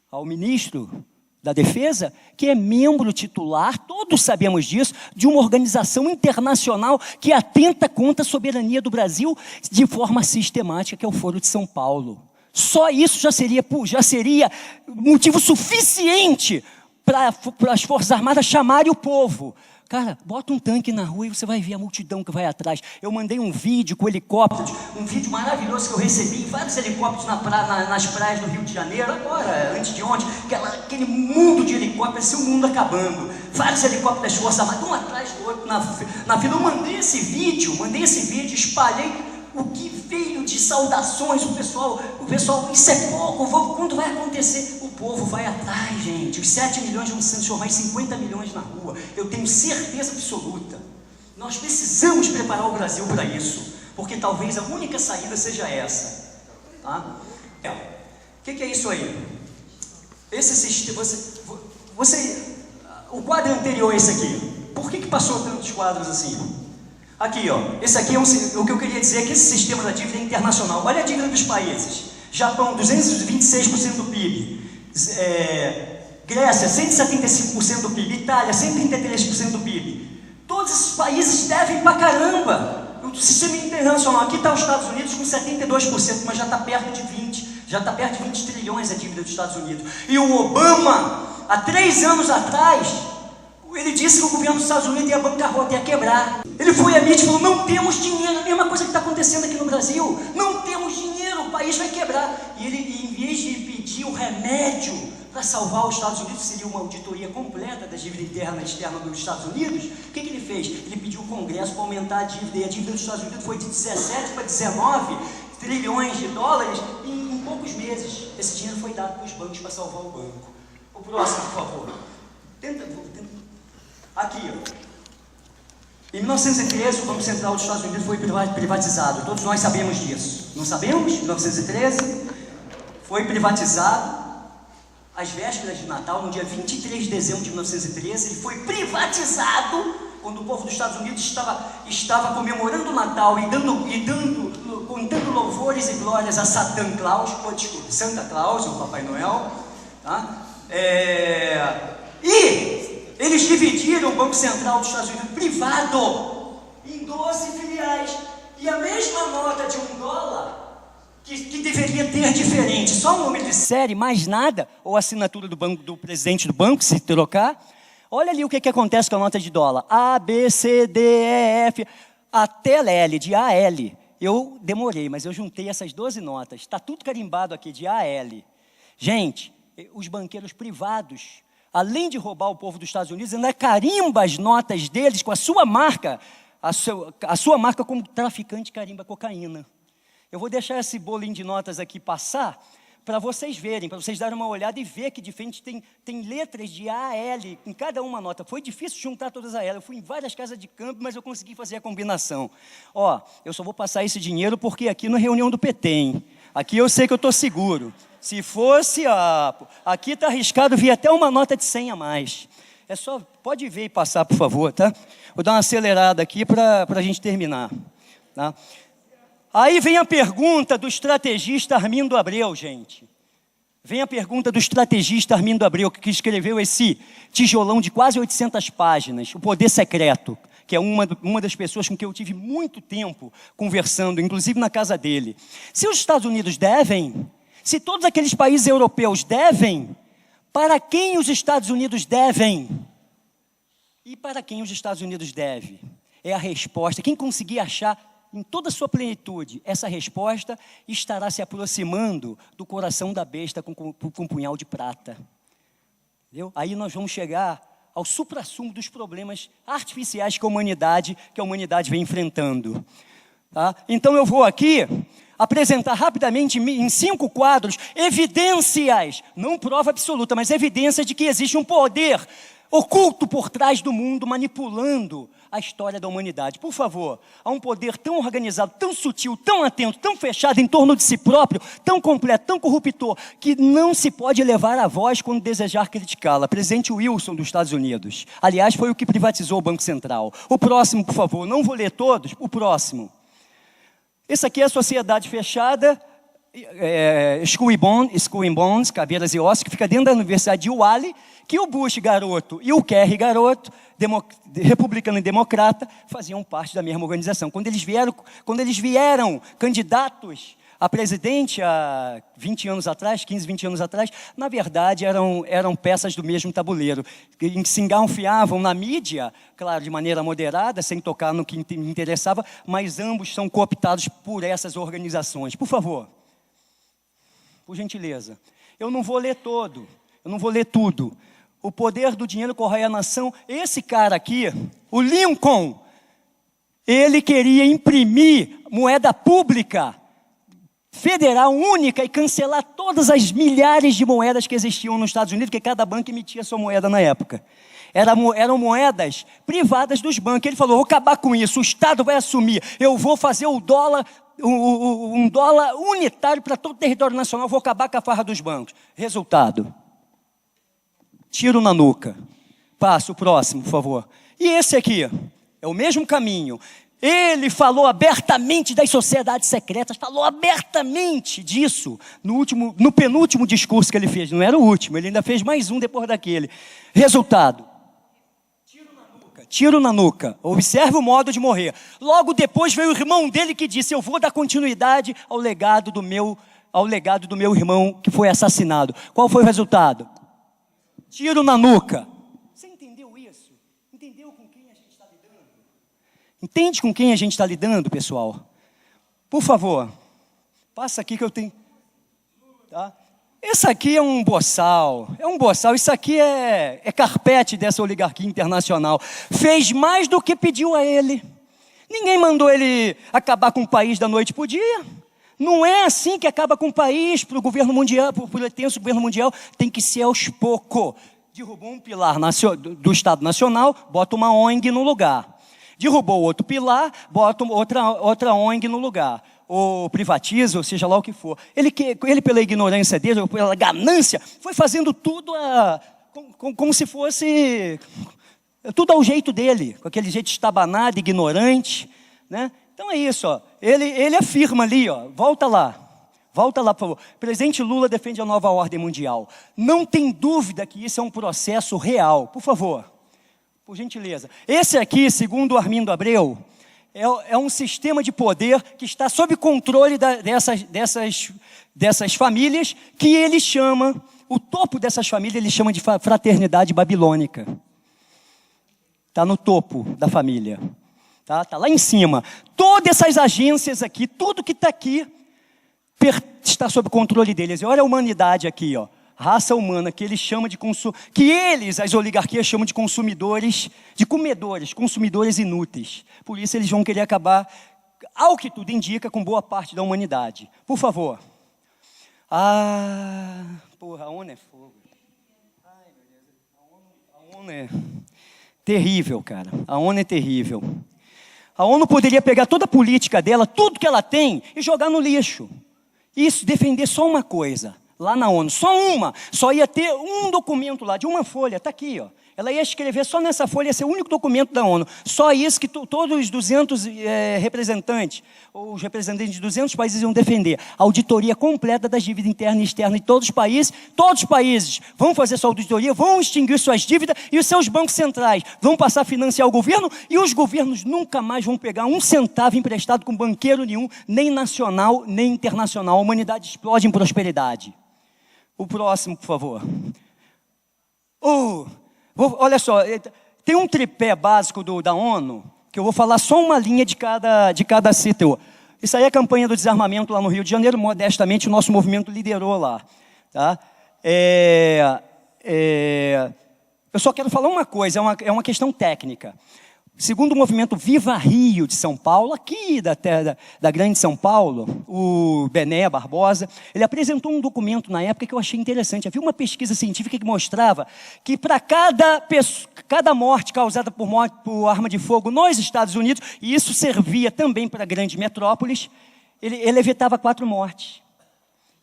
ao ministro da Defesa, que é membro titular, todos sabemos disso, de uma organização internacional que atenta contra a soberania do Brasil de forma sistemática, que é o Foro de São Paulo. Só isso já seria motivo suficiente para as Forças Armadas chamarem o povo. Cara, bota um tanque na rua e você vai ver a multidão que vai atrás. Eu mandei um vídeo com helicópteros, um vídeo maravilhoso que eu recebi, vários helicópteros nas praias do Rio de Janeiro, agora, antes de ontem, aquele mundo de helicópteros, esse mundo acabando. Vários helicópteros das Forças Armadas, um atrás do outro na fila. Eu mandei esse vídeo, espalhei o que veio de saudações, o pessoal, isso é pouco, quando vai acontecer? O povo vai atrás, gente. Os 7 milhões vão se transformar em 50 milhões na rua. Eu tenho certeza absoluta. Nós precisamos preparar o Brasil para isso, porque talvez a única saída seja essa. Tá? O que é isso aí? Esse sistema, o quadro anterior a esse aqui, por que passou tantos quadros assim? Aqui, ó, esse aqui o que eu queria dizer é que esse sistema da dívida é internacional. Olha a dívida dos países. Japão, 226% do PIB. Grécia, 175% do PIB. Itália, 133% do PIB. Todos esses países devem pra caramba. O sistema internacional, aqui está os Estados Unidos com 72%, mas já está perto de 20%. Já está perto de 20 trilhões a dívida dos Estados Unidos. E o Obama, há 3 anos atrás, ele disse que o governo dos Estados Unidos ia bancarrota, ia quebrar. Ele foi à mídia e falou, não temos dinheiro, a mesma coisa que está acontecendo aqui no Brasil, não temos dinheiro, o país vai quebrar. E ele, em vez de pedir o remédio para salvar os Estados Unidos, seria uma auditoria completa da dívida interna e externa dos Estados Unidos, o que ele fez? Ele pediu o Congresso para aumentar a dívida, e a dívida dos Estados Unidos foi de 17 para 19 trilhões de dólares em poucos meses. Esse dinheiro foi dado para os bancos para salvar o banco. O próximo, por favor. Tenta. Aqui, ó. Em 1913, o Banco Central dos Estados Unidos foi privatizado. Todos nós sabemos disso. Não sabemos? Em 1913, foi privatizado. Às vésperas de Natal, no dia 23 de dezembro de 1913, ele foi privatizado, quando o povo dos Estados Unidos estava comemorando o Natal e contando louvores e glórias a Santa Claus, o Papai Noel. Tá? Eles dividiram o Banco Central dos Estados Unidos privado em 12 filiais. E a mesma nota de $1 que deveria ter diferente, só o número de série, mais nada, ou a assinatura do presidente do banco, se trocar. Olha ali o que acontece com a nota de dólar. A, B, C, D, E, F, até L, de A a L. Eu demorei, mas eu juntei essas 12 notas. Está tudo carimbado aqui, de A a L. Gente, os banqueiros privados, além de roubar o povo dos Estados Unidos, ainda carimba as notas deles com a sua marca, a sua marca como traficante carimba cocaína. Eu vou deixar esse bolinho de notas aqui passar, para vocês verem, para vocês darem uma olhada e ver que de frente tem letras de A a L em cada uma nota. Foi difícil juntar todas a L. Eu fui em várias casas de câmbio, mas eu consegui fazer a combinação. Ó, eu só vou passar esse dinheiro porque aqui na reunião do PT, hein? Aqui eu sei que eu estou seguro. Se fosse, aqui está arriscado vir até uma nota de 100 a mais. É só, pode ver e passar, por favor, tá? Vou dar uma acelerada aqui para a gente terminar. Tá? Aí vem a pergunta do estrategista Armindo Abreu, gente. Vem a pergunta do estrategista Armindo Abreu, que escreveu esse tijolão de quase 800 páginas, O Poder Secreto, que é uma das pessoas com quem eu tive muito tempo conversando, inclusive na casa dele. Se os Estados Unidos devem, se todos aqueles países europeus devem, para quem os Estados Unidos devem? E para quem os Estados Unidos devem? É a resposta. Quem conseguir achar em toda a sua plenitude essa resposta, estará se aproximando do coração da besta com punhal de prata. Entendeu? Aí nós vamos chegar ao suprassumo dos problemas artificiais que a humanidade vem enfrentando. Tá? Então eu vou aqui apresentar rapidamente em 5 quadros evidências, não prova absoluta, mas evidências de que existe um poder oculto por trás do mundo, manipulando a história da humanidade. Por favor, há um poder tão organizado, tão sutil, tão atento, tão fechado em torno de si próprio, tão completo, tão corruptor, que não se pode elevar a voz quando desejar criticá-la. Presidente Wilson dos Estados Unidos. Aliás, foi o que privatizou o Banco Central. O próximo, por favor, não vou ler todos, o próximo. Esse aqui é a sociedade fechada, Skull and Bones, Caveiras e Ossos, que fica dentro da Universidade de Wally, que o Bush garoto e o Kerry garoto, republicano e democrata, faziam parte da mesma organização. Quando eles vieram candidatos a presidente há 20 anos atrás, 15, 20 anos atrás, na verdade eram peças do mesmo tabuleiro, em que se engalfiavam na mídia, claro, de maneira moderada, sem tocar no que interessava, mas ambos são cooptados por essas organizações. Por favor, por gentileza, eu não vou ler todo, eu não vou ler tudo. O poder do dinheiro corrói a nação. Esse cara aqui, o Lincoln, ele queria imprimir moeda pública, federal, única, e cancelar todas as milhares de moedas que existiam nos Estados Unidos, porque cada banco emitia sua moeda na época. Eram moedas privadas dos bancos. Ele falou, vou acabar com isso, o Estado vai assumir, eu vou fazer o dólar, um dólar unitário para todo o território nacional, vou acabar com a farra dos bancos. Resultado, tiro na nuca. Passa o próximo, por favor. E esse aqui, é o mesmo caminho. Ele falou abertamente das sociedades secretas, falou abertamente disso no penúltimo discurso que ele fez. Não era o último, ele ainda fez mais um depois daquele. Resultado, tiro na nuca. Observe o modo de morrer. Logo depois veio o irmão dele que disse, eu vou dar continuidade ao legado do meu irmão que foi assassinado. Qual foi o resultado? Tiro na nuca. Você entendeu isso? Entendeu com quem a gente está lidando? Entende com quem a gente está lidando, pessoal? Por favor, passa aqui que eu tenho... Tá? Esse aqui é um boçal, isso aqui é carpete dessa oligarquia internacional. Fez mais do que pediu a ele. Ninguém mandou ele acabar com o país da noite para o dia. Não é assim que acaba com o país, para o governo mundial, para o pretenso governo mundial, tem que ser aos poucos. Derrubou um pilar do Estado Nacional, bota uma ONG no lugar. Derrubou outro pilar, bota outra ONG no lugar. Ou privatiza, ou seja lá o que for. Ele pela ignorância dele, ou pela ganância, foi fazendo tudo como se fosse tudo ao jeito dele, com aquele jeito estabanado, ignorante, né? Então é isso, ó. Ele afirma ali, ó, volta lá, por favor. Presidente Lula defende a nova ordem mundial. Não tem dúvida que isso é um processo real. Por favor, por gentileza. Esse aqui, segundo o Armindo Abreu, é um sistema de poder que está sob controle dessas famílias, que ele chama, o topo dessas famílias, ele chama de fraternidade babilônica. Está no topo da família. Tá lá em cima. Todas essas agências aqui, tudo que está aqui, está sob controle deles. E olha a humanidade aqui, ó. Raça humana, que eles chamam de as oligarquias chamam de consumidores, de comedores, consumidores inúteis. Por isso eles vão querer acabar, ao que tudo indica, com boa parte da humanidade. Por favor. A ONU é fogo. Ai, meu Deus. A ONU é terrível, cara. A ONU é terrível. A ONU poderia pegar toda a política dela, tudo que ela tem, e jogar no lixo. Isso, defender só uma coisa, lá na ONU, só ia ter um documento lá, de uma folha, está aqui, ó. Ela ia escrever só nessa folha, ia ser o único documento da ONU. Só isso que todos os 200 representantes, ou os representantes de 200 países iam defender. A auditoria completa das dívidas internas e externas de todos os países vão fazer sua auditoria, vão extinguir suas dívidas e os seus bancos centrais vão passar a financiar o governo e os governos nunca mais vão pegar um centavo emprestado com banqueiro nenhum, nem nacional, nem internacional. A humanidade explode em prosperidade. O próximo, por favor. Olha só, tem um tripé básico da ONU, que eu vou falar só uma linha de cada setor. Isso aí é a campanha do desarmamento lá no Rio de Janeiro, modestamente o nosso movimento liderou lá. Tá? Eu só quero falar uma coisa, é uma questão técnica. Segundo o movimento Viva Rio de São Paulo, aqui da grande São Paulo, o Bené Barbosa, ele apresentou um documento na época que eu achei interessante. Havia uma pesquisa científica que mostrava que para cada morte causada por arma de fogo nos Estados Unidos, e isso servia também para grandes metrópoles, ele evitava 4 mortes.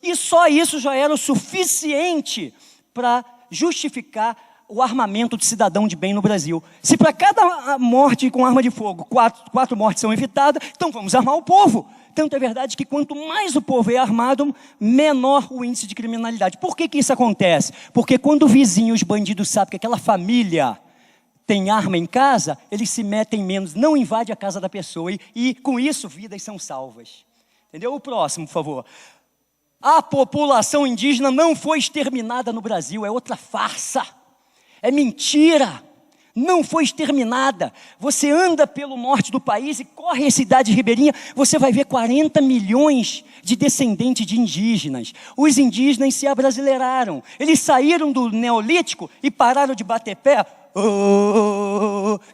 E só isso já era o suficiente para justificar o armamento do cidadão de bem no Brasil. Se para cada morte com arma de fogo, 4 mortes são evitadas, então vamos armar o povo. Tanto é verdade que quanto mais o povo é armado, menor o índice de criminalidade. Por que isso acontece? Porque quando o vizinho, os bandidos sabem que aquela família tem arma em casa, eles se metem menos, não invadem a casa da pessoa e com isso vidas são salvas. Entendeu? O próximo, por favor. A população indígena não foi exterminada no Brasil, é outra farsa. É mentira, não foi exterminada. Você anda pelo norte do país e corre a cidade ribeirinha, você vai ver 40 milhões de descendentes de indígenas. Os indígenas se abrasileiraram, eles saíram do Neolítico e pararam de bater pé.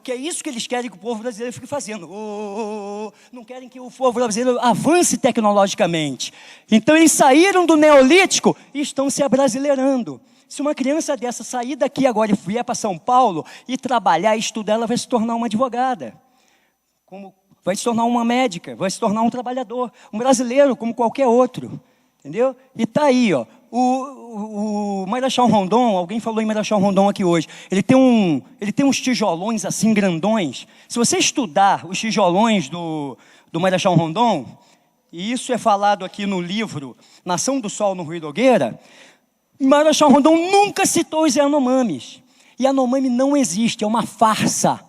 Que é isso que eles querem que o povo brasileiro fique fazendo. Não querem que o povo brasileiro avance tecnologicamente. Então eles saíram do Neolítico e estão se abrasileirando. Se uma criança dessa sair daqui agora e vier para São Paulo e trabalhar e estudar, ela vai se tornar uma advogada, vai se tornar uma médica, vai se tornar um trabalhador, um brasileiro como qualquer outro, entendeu? E está aí, ó, o Marechal Rondon, alguém falou em Marechal Rondon aqui hoje, ele tem uns tijolões assim grandões. Se você estudar os tijolões do Marechal Rondon, e isso é falado aqui no livro Nação do Sol no Rio Nogueira, Marechal Rondon nunca citou os Yanomamis. Yanomami não existe, é uma farsa.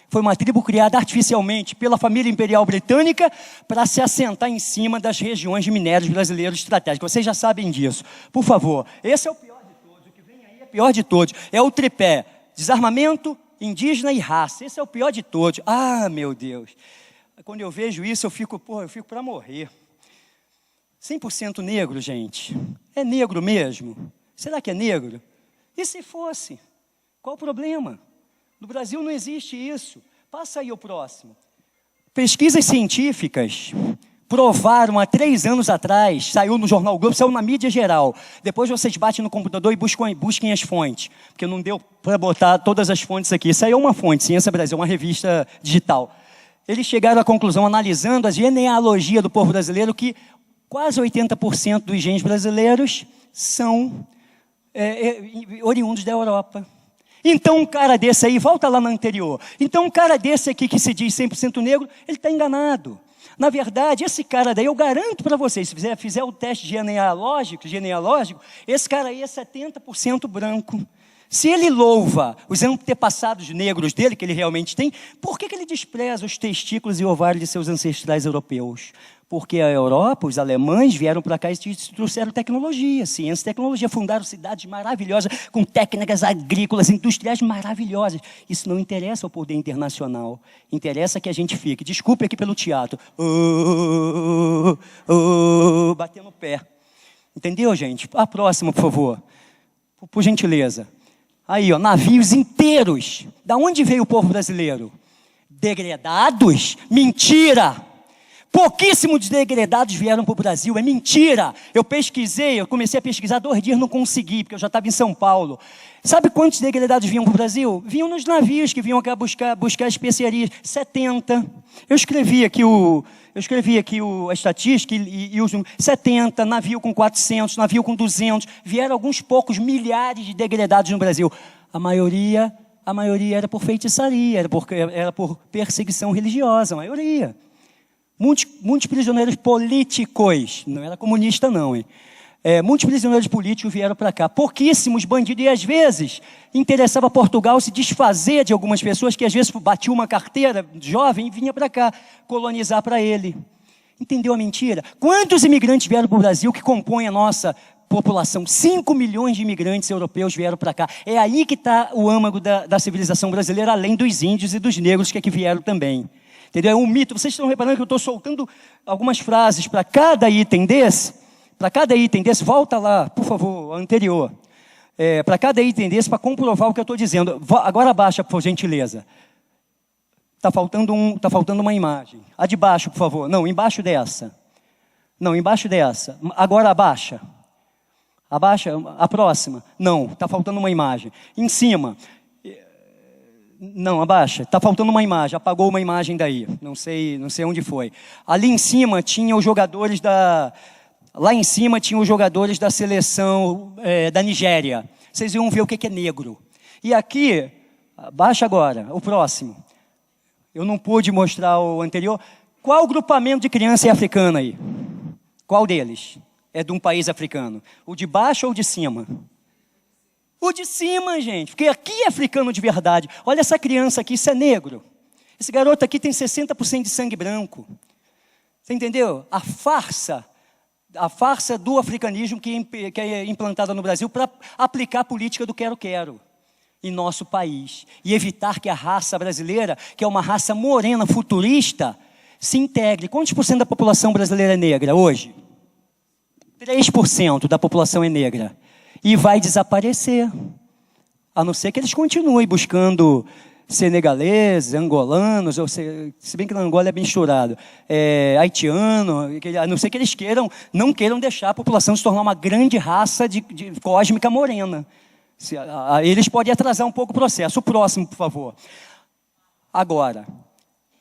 Foi uma tribo criada artificialmente pela família imperial britânica para se assentar em cima das regiões de minérios brasileiros estratégicos. Vocês já sabem disso. Por favor, esse é o pior de todos. O que vem aí é o pior de todos. É o tripé: desarmamento, indígena e raça. Esse é o pior de todos. Ah, meu Deus. Quando eu vejo isso, eu fico para morrer. 100% negro, gente. É negro mesmo? Será que é negro? E se fosse? Qual o problema? No Brasil não existe isso. Passa aí o próximo. Pesquisas científicas provaram há 3 anos atrás, saiu no Jornal Globo, saiu na mídia geral. Depois vocês batem no computador e busquem as fontes, porque não deu para botar todas as fontes aqui. Saiu uma fonte, Ciência Brasil, uma revista digital. Eles chegaram à conclusão, analisando a genealogia do povo brasileiro, que quase 80% dos genes brasileiros são oriundos da Europa. Então um cara desse aí, volta lá no anterior, então um cara desse aqui que se diz 100% negro, ele está enganado. Na verdade, esse cara daí, eu garanto para vocês, se fizer o teste genealógico, esse cara aí é 70% branco. Se ele louva os antepassados negros dele, que ele realmente tem, por que ele despreza os testículos e ovários de seus ancestrais europeus? Porque a Europa, os alemães vieram para cá e trouxeram tecnologia, ciência e tecnologia, fundaram cidades maravilhosas, com técnicas agrícolas, industriais maravilhosas. Isso não interessa ao poder internacional, interessa que a gente fique, desculpe aqui pelo teatro, batendo o pé. Entendeu, gente? A próxima, por favor, por gentileza. Aí, ó, navios inteiros. Da onde veio o povo brasileiro? Degredados? Mentira! Pouquíssimos degredados vieram para o Brasil, é mentira. Eu comecei a pesquisar 2 dias, não consegui, porque eu já estava em São Paulo. Sabe quantos degredados vinham para o Brasil? Vinham nos navios que vinham cá buscar especiarias. 70. Eu escrevi aqui a estatística e os 70, navio com 400, navio com 200. Vieram alguns poucos milhares de degredados no Brasil. A maioria era por feitiçaria, era por perseguição religiosa, a maioria. Muitos prisioneiros políticos, não era comunista não, hein? Muitos prisioneiros políticos vieram para cá, pouquíssimos bandidos, e às vezes interessava Portugal se desfazer de algumas pessoas que às vezes batiam uma carteira jovem e vinha para cá, colonizar para ele. Entendeu a mentira? Quantos imigrantes vieram para o Brasil que compõem a nossa população? 5 milhões de imigrantes europeus vieram para cá. É aí que está o âmago da civilização brasileira, além dos índios e dos negros que aqui vieram também. Entendeu? É um mito. Vocês estão reparando que eu estou soltando algumas frases para cada item desse? Para cada item desse, volta lá, por favor, anterior. Para cada item desse, para comprovar o que eu estou dizendo. Agora abaixa, por gentileza. Tá faltando uma imagem. A de baixo, por favor. Não, embaixo dessa. Não, embaixo dessa. Agora abaixa. Abaixa, a próxima. Não, está faltando uma imagem. Em cima. Não, abaixa. Está faltando uma imagem. Apagou uma imagem daí. Não sei onde foi. Ali em cima tinha os jogadores da... Lá em cima tinha os jogadores da seleção da Nigéria. Vocês iam ver o que é negro. E aqui, baixa agora, o próximo. Eu não pude mostrar o anterior. Qual grupamento de criança é africana aí? Qual deles é de um país africano? O de baixo ou o de cima? O de cima, gente, porque aqui é africano de verdade. Olha essa criança aqui, isso é negro. Esse garoto aqui tem 60% de sangue branco. Você entendeu? A farsa do africanismo que é implantada no Brasil para aplicar a política do quero-quero em nosso país. E evitar que a raça brasileira, que é uma raça morena, futurista, se integre. Quantos por cento da população brasileira é negra hoje? 3% da população é negra. E vai desaparecer. A não ser que eles continuem buscando senegaleses, angolanos, se bem que na Angola é bem misturado, haitiano, a não ser que eles não queiram deixar a população se tornar uma grande raça de cósmica morena. Eles podem atrasar um pouco o processo. O próximo, por favor. Agora,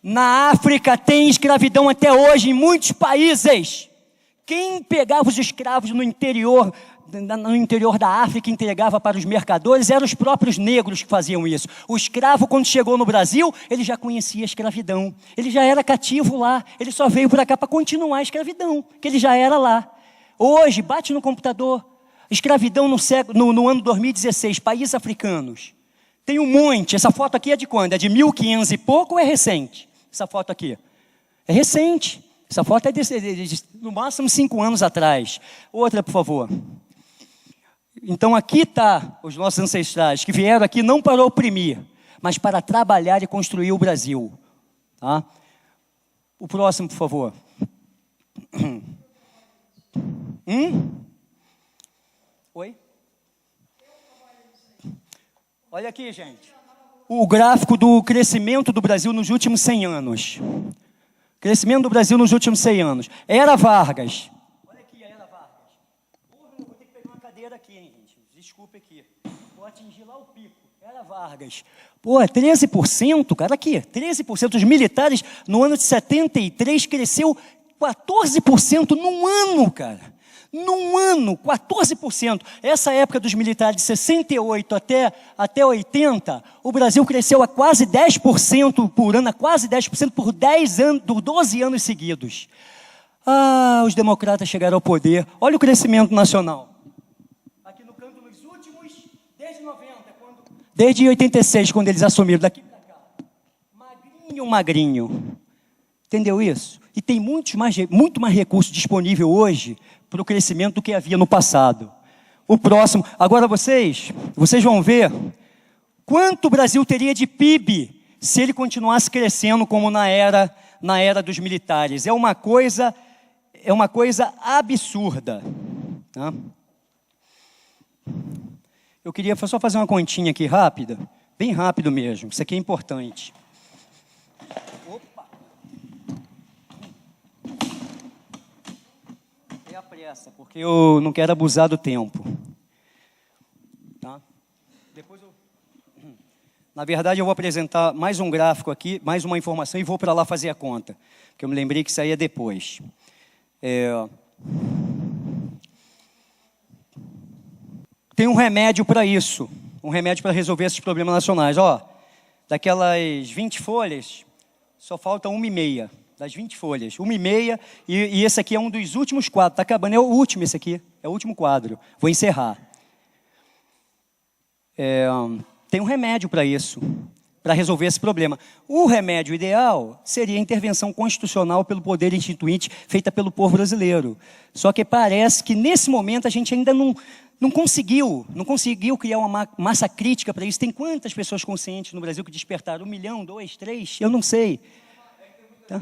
na África tem escravidão até hoje em muitos países. Quem pegava os escravos no interior da África e entregava para os mercadores eram os próprios negros que faziam isso. O escravo, quando chegou no Brasil, ele já conhecia a escravidão. Ele já era cativo lá. Ele só veio para cá para continuar a escravidão, que ele já era lá. Hoje, bate no computador. Escravidão no ano 2016, países africanos. Tem um monte. Essa foto aqui é de quando? É de 1500 e pouco ou é recente? Essa foto aqui. É recente. Essa foto é de no máximo 5 anos atrás. Outra, por favor. Então aqui está os nossos ancestrais que vieram aqui não para oprimir, mas para trabalhar e construir o Brasil. Tá? O próximo, por favor. Oi? Olha aqui, gente. O gráfico do crescimento do Brasil nos últimos 100 anos. Crescimento do Brasil nos últimos 100 anos. Era Vargas. Olha aqui, era Vargas. Porra, eu vou ter que pegar uma cadeira aqui, hein, gente. Desculpa aqui. Vou atingir lá o pico. Era Vargas. Pô, 13%, cara, aqui. 13%. Os militares, no ano de 73, cresceu 14% num ano, cara. Num ano, 14%. Essa época dos militares, de 68 até 80, o Brasil cresceu a quase 10% por ano, a quase 10% por 12 anos seguidos. Os democratas chegaram ao poder. Olha o crescimento nacional. Aqui no canto, nos últimos, desde 90, desde 86, quando eles assumiram, daqui para cá. Magrinho. Entendeu isso? E tem muito mais recurso disponível hoje para o crescimento do que havia no passado. O próximo. Agora vocês vão ver quanto o Brasil teria de PIB se ele continuasse crescendo como na era dos militares. É uma coisa absurda. Tá? Eu queria só fazer uma continha aqui rápida, bem rápido mesmo. Isso aqui é importante. Opa! É a pressa, porque eu não quero abusar do tempo. Tá? Na verdade, eu vou apresentar mais um gráfico aqui, mais uma informação e vou para lá fazer a conta, porque eu me lembrei que isso aí é depois. Tem um remédio para isso, um remédio para resolver esses problemas nacionais. Daquelas 20 folhas, só falta 1,5. Das 20 folhas, 1,5, e esse aqui é um dos últimos quadros. Está acabando, é o último esse aqui, é o último quadro. Vou encerrar. Tem um remédio para isso, para resolver esse problema. O remédio ideal seria a intervenção constitucional pelo poder instituinte feita pelo povo brasileiro. Só que parece que nesse momento a gente ainda não conseguiu criar uma massa crítica para isso. Tem quantas pessoas conscientes no Brasil que despertaram? 1 milhão, 2, 3? Eu não sei. Tá?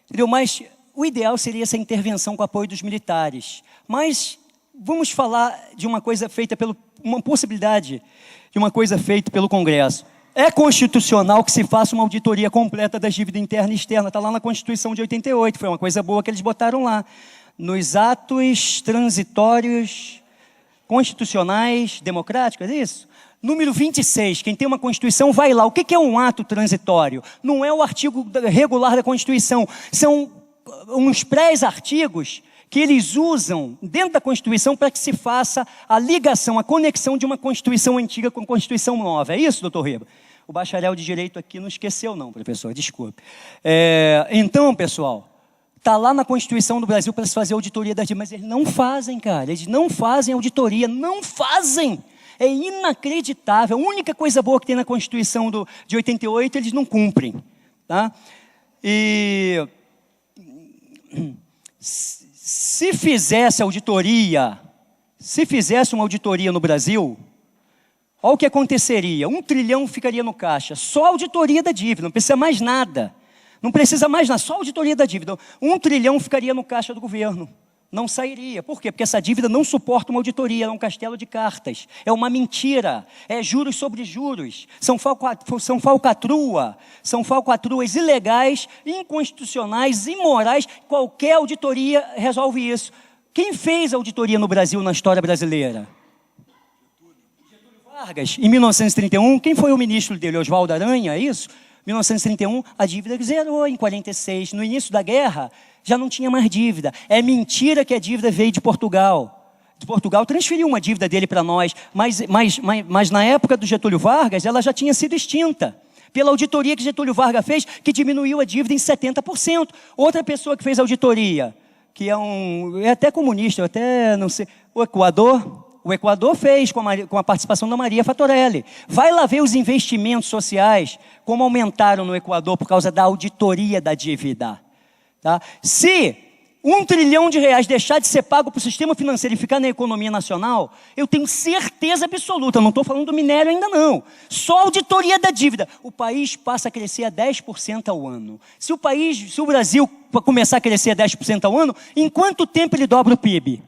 Entendeu? Mas o ideal seria essa intervenção com apoio dos militares. Mas vamos falar de uma coisa feita uma possibilidade de uma coisa feita pelo Congresso. É constitucional que se faça uma auditoria completa das dívidas interna e externa. Está lá na Constituição de 88. Foi uma coisa boa que eles botaram lá. Nos atos transitórios constitucionais democráticos, é isso? Número 26, quem tem uma Constituição vai lá. O que é um ato transitório? Não é o artigo regular da Constituição. São uns pré-artigos que eles usam dentro da Constituição para que se faça a ligação, a conexão de uma Constituição antiga com a Constituição nova. É isso, doutor Riba? O bacharel de Direito aqui não esqueceu não, professor, desculpe. Então, pessoal, está lá na Constituição do Brasil para se fazer auditoria das dívidas, mas eles não fazem, cara. Eles não fazem auditoria, não fazem. É inacreditável. A única coisa boa que tem na Constituição de 88, eles não cumprem. Tá? E se fizesse uma auditoria no Brasil, olha o que aconteceria. 1 trilhão ficaria no caixa. Só auditoria da dívida, não precisa mais nada. Não precisa mais nada, só auditoria da dívida. 1 trilhão ficaria no caixa do governo. Não sairia. Por quê? Porque essa dívida não suporta uma auditoria, é um castelo de cartas. É uma mentira. É juros sobre juros. São falcatruas ilegais, inconstitucionais, imorais. Qualquer auditoria resolve isso. Quem fez a auditoria no Brasil, na história brasileira? Getúlio Vargas, em 1931. Quem foi o ministro dele? Oswaldo Aranha, é isso? 1931, a dívida zerou. Em 46, no início da guerra, já não tinha mais dívida. É mentira que a dívida veio de Portugal. Portugal transferiu uma dívida dele para nós, mas na época do Getúlio Vargas, ela já tinha sido extinta. Pela auditoria que Getúlio Vargas fez, que diminuiu a dívida em 70%. Outra pessoa que fez auditoria, que é até comunista, eu até não sei, o Equador fez com a participação da Maria Fattorelli. Vai lá ver os investimentos sociais, como aumentaram no Equador por causa da auditoria da dívida. Tá? Se 1 trilhão de reais deixar de ser pago para o sistema financeiro e ficar na economia nacional, eu tenho certeza absoluta, não estou falando do minério ainda não, só auditoria da dívida, o país passa a crescer a 10% ao ano. Se o Brasil começar a crescer a 10% ao ano, em quanto tempo ele dobra o PIB?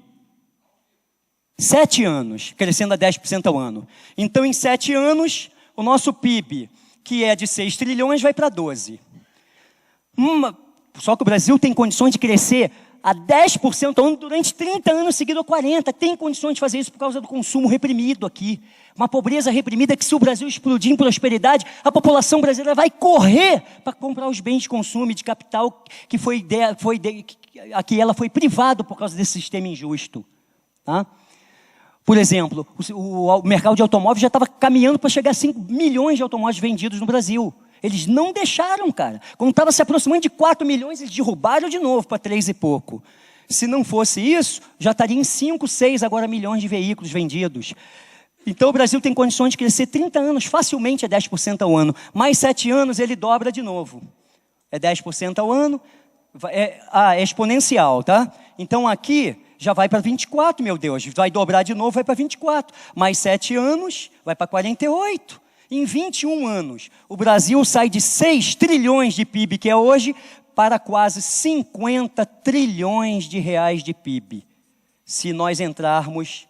7 anos, crescendo a 10% ao ano. Então, em 7 anos, o nosso PIB, que é de 6 trilhões, vai para 12. Só que o Brasil tem condições de crescer a 10% ao ano durante 30 anos seguidos a 40. Tem condições de fazer isso por causa do consumo reprimido aqui. Uma pobreza reprimida que, se o Brasil explodir em prosperidade, a população brasileira vai correr para comprar os bens de consumo e de capital a que ela foi privada por causa desse sistema injusto. Tá? Por exemplo, o mercado de automóveis já estava caminhando para chegar a 5 milhões de automóveis vendidos no Brasil. Eles não deixaram, cara. Quando estava se aproximando de 4 milhões, eles derrubaram de novo para 3 e pouco. Se não fosse isso, já estaria em 5, 6 agora milhões de veículos vendidos. Então o Brasil tem condições de crescer 30 anos, facilmente é 10% ao ano. Mais 7 anos ele dobra de novo. É 10% ao ano, é exponencial, tá? Então aqui já vai para 24, meu Deus, vai dobrar de novo, vai para 24. Mais 7 anos, vai para 48. Em 21 anos, o Brasil sai de 6 trilhões de PIB, que é hoje, para quase 50 trilhões de reais de PIB, se nós entrarmos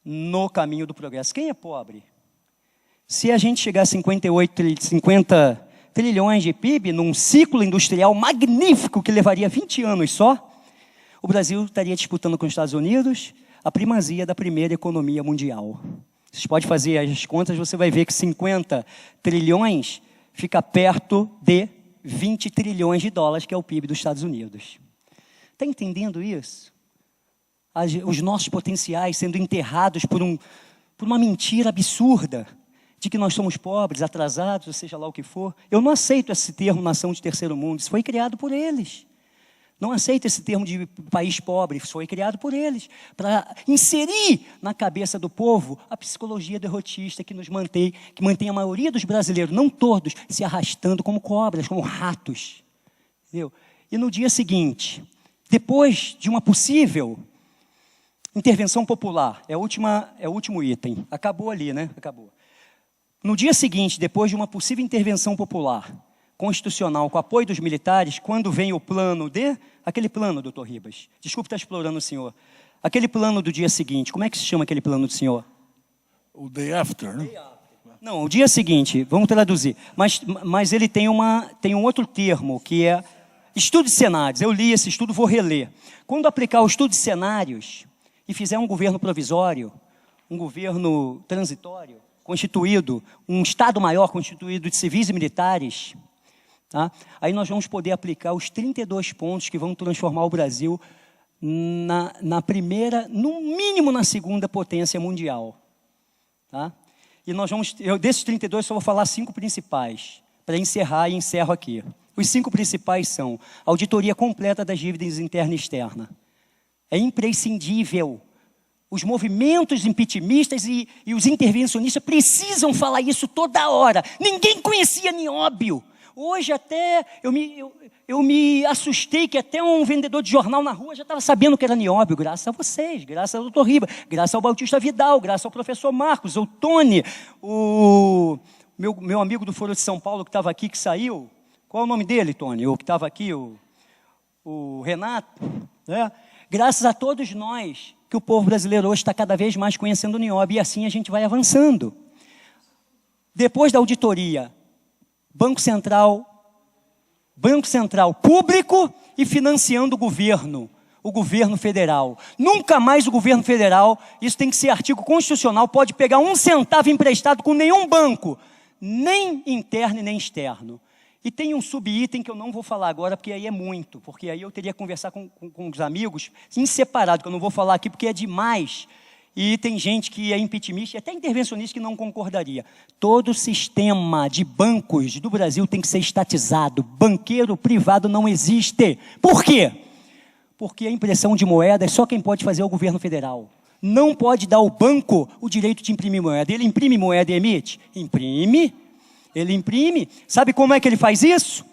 no caminho do progresso. Quem é pobre? Se a gente chegar a 50 trilhões de PIB, num ciclo industrial magnífico que levaria 20 anos só, o Brasil estaria disputando com os Estados Unidos a primazia da primeira economia mundial. Vocês podem fazer as contas, você vai ver que 50 trilhões fica perto de 20 trilhões de dólares, que é o PIB dos Estados Unidos. Está entendendo isso? Os nossos potenciais sendo enterrados por uma mentira absurda de que nós somos pobres, atrasados, ou seja lá o que for. Eu não aceito esse termo nação de terceiro mundo, isso foi criado por eles. Não aceito esse termo de país pobre, isso foi criado por eles, para inserir na cabeça do povo a psicologia derrotista que mantém a maioria dos brasileiros, não todos, se arrastando como cobras, como ratos. Entendeu? E no dia seguinte, depois de uma possível intervenção popular, é o último item, acabou ali, né? Acabou. No dia seguinte, depois de uma possível intervenção popular, constitucional, com apoio dos militares, quando vem o plano aquele plano, doutor Ribas, desculpe estar explorando o senhor, aquele plano do dia seguinte, como é que se chama aquele plano do senhor? O day after, né? Day after. Não, o dia seguinte, vamos traduzir. Mas ele tem um outro termo, que é estudo de cenários. Eu li esse estudo, vou reler. Quando aplicar o estudo de cenários e fizer um governo provisório, um governo transitório, constituído, um Estado maior constituído de civis e militares, tá? Aí nós vamos poder aplicar os 32 pontos que vão transformar o Brasil na primeira, no mínimo na segunda potência mundial. Tá? E nós vamos, desses 32 só vou falar 5 principais, para encerrar e encerro aqui. Os 5 principais são auditoria completa das dívidas interna e externa. É imprescindível. Os movimentos impeachmentistas e os intervencionistas precisam falar isso toda hora. Ninguém conhecia Nióbio. Hoje até eu me assustei que até um vendedor de jornal na rua já estava sabendo que era Nióbio, graças a vocês, graças ao doutor Riba, graças ao Bautista Vidal, graças ao professor Marcos, o Tony, o meu amigo do Foro de São Paulo que estava aqui, que saiu. Qual é o nome dele, Tony? O que estava aqui, o Renato. Né? Graças a todos nós, que o povo brasileiro hoje está cada vez mais conhecendo o Nióbio, e assim a gente vai avançando. Depois da auditoria, Banco Central público e financiando o governo federal. Nunca mais o governo federal, isso tem que ser artigo constitucional, pode pegar 1 centavo emprestado com nenhum banco, nem interno e nem externo. E tem um subitem que eu não vou falar agora, porque aí é muito, porque aí eu teria que conversar com os amigos em separado, que eu não vou falar aqui porque é demais. E tem gente que é impeachmentista, até intervencionista, que não concordaria. Todo o sistema de bancos do Brasil tem que ser estatizado. Banqueiro privado não existe. Por quê? Porque a impressão de moeda é só quem pode fazer é o governo federal. Não pode dar ao banco o direito de imprimir moeda. Ele imprime moeda e emite? Imprime. Ele imprime. Sabe como é que ele faz isso?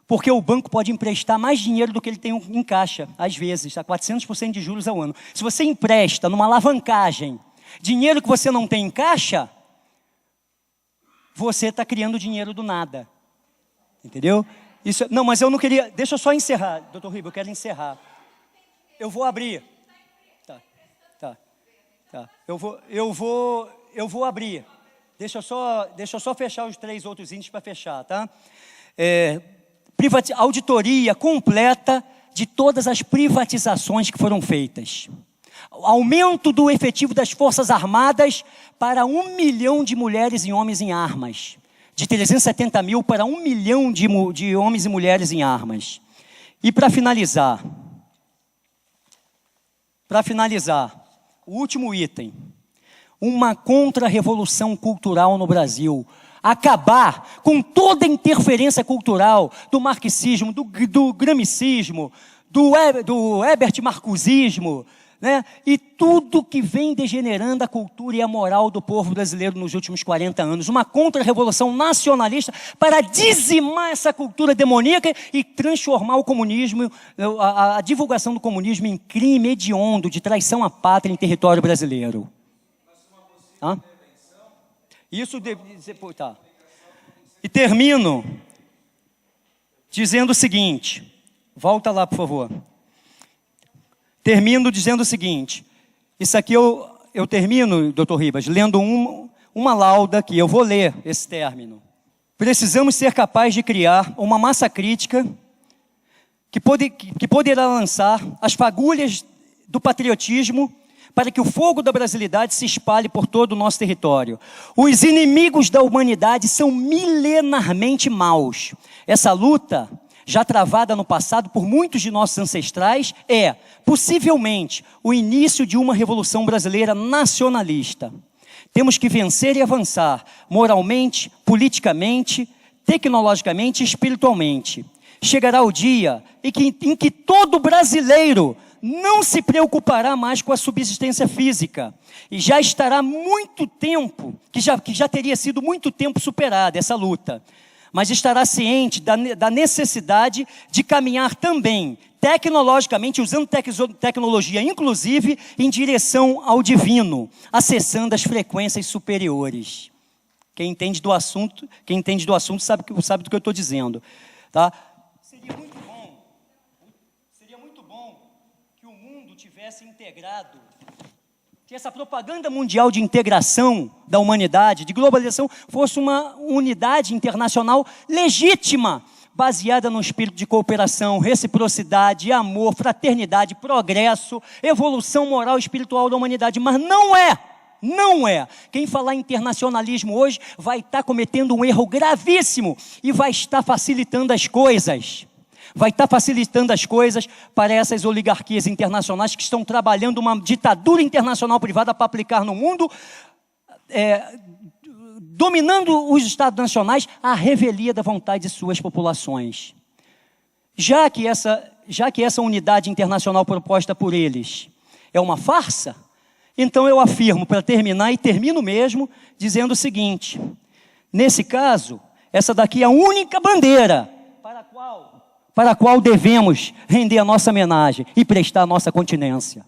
Porque o banco pode emprestar mais dinheiro do que ele tem em caixa, às vezes, a 400% de juros ao ano. Se você empresta numa alavancagem dinheiro que você não tem em caixa, você está criando dinheiro do nada. Entendeu? Isso, não, mas eu não queria... Deixa eu só encerrar, doutor Ribeiro, eu quero encerrar. Eu vou abrir. Tá. Eu vou abrir. Deixa eu só fechar os 3 outros índices para fechar, tá? Auditoria completa de todas as privatizações que foram feitas. Aumento do efetivo das Forças Armadas para 1 milhão de mulheres e homens em armas. De 370 mil para 1 milhão de homens e mulheres em armas. E para finalizar, o último item. Uma contra-revolução cultural no Brasil. Acabar com toda a interferência cultural do marxismo, do gramicismo, do Herbert Marcusismo, né? E tudo que vem degenerando a cultura e a moral do povo brasileiro nos últimos 40 anos. Uma contra-revolução nacionalista para dizimar essa cultura demoníaca e transformar o comunismo, a divulgação do comunismo em crime hediondo de traição à pátria em território brasileiro. Hã? Isso depois, tá. E termino dizendo o seguinte, volta lá, por favor. Termino dizendo o seguinte, isso aqui eu termino, doutor Ribas, lendo uma lauda que eu vou ler esse término. Precisamos ser capazes de criar uma massa crítica que poderá lançar as fagulhas do patriotismo para que o fogo da brasilidade se espalhe por todo o nosso território. Os inimigos da humanidade são milenarmente maus. Essa luta, já travada no passado por muitos de nossos ancestrais, é, possivelmente, o início de uma revolução brasileira nacionalista. Temos que vencer e avançar, moralmente, politicamente, tecnologicamente e espiritualmente. Chegará o dia em que todo brasileiro não se preocupará mais com a subsistência física. E já estará muito tempo, que já teria sido muito tempo superada essa luta. Mas estará ciente da necessidade de caminhar também, tecnologicamente, usando tecnologia, inclusive, em direção ao divino, acessando as frequências superiores. Quem entende do assunto sabe do que eu estou dizendo. Tá? Seria muito bom que o mundo tivesse integrado que essa propaganda mundial de integração da humanidade, de globalização, fosse uma unidade internacional legítima, baseada no espírito de cooperação, reciprocidade, amor, fraternidade, progresso, evolução moral e espiritual da humanidade. Mas não é. Não é. Quem falar internacionalismo hoje vai estar cometendo um erro gravíssimo e vai estar facilitando as coisas. Vai estar facilitando as coisas para essas oligarquias internacionais que estão trabalhando uma ditadura internacional privada para aplicar no mundo, dominando os estados nacionais à revelia da vontade de suas populações. Já que essa unidade internacional proposta por eles é uma farsa, então eu afirmo, para terminar, e termino mesmo, dizendo o seguinte: nesse caso, essa daqui é a única bandeira para a qual devemos render a nossa homenagem e prestar a nossa continência.